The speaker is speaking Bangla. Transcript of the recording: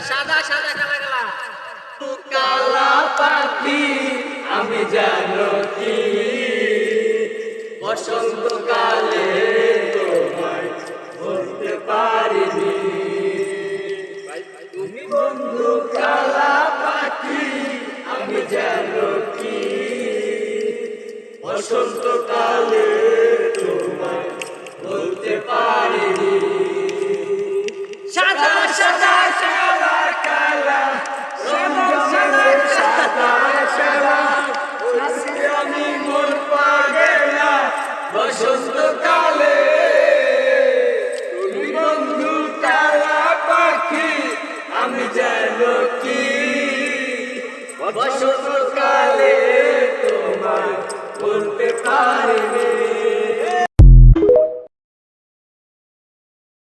সাদা সাদা কালা কালা কালা পাখি আমি জানো কি বসন্তকালে তোমায় বলতে পারিনি তুমি বন্ধু কালা পাখি আমি জানো কি বসন্তকালে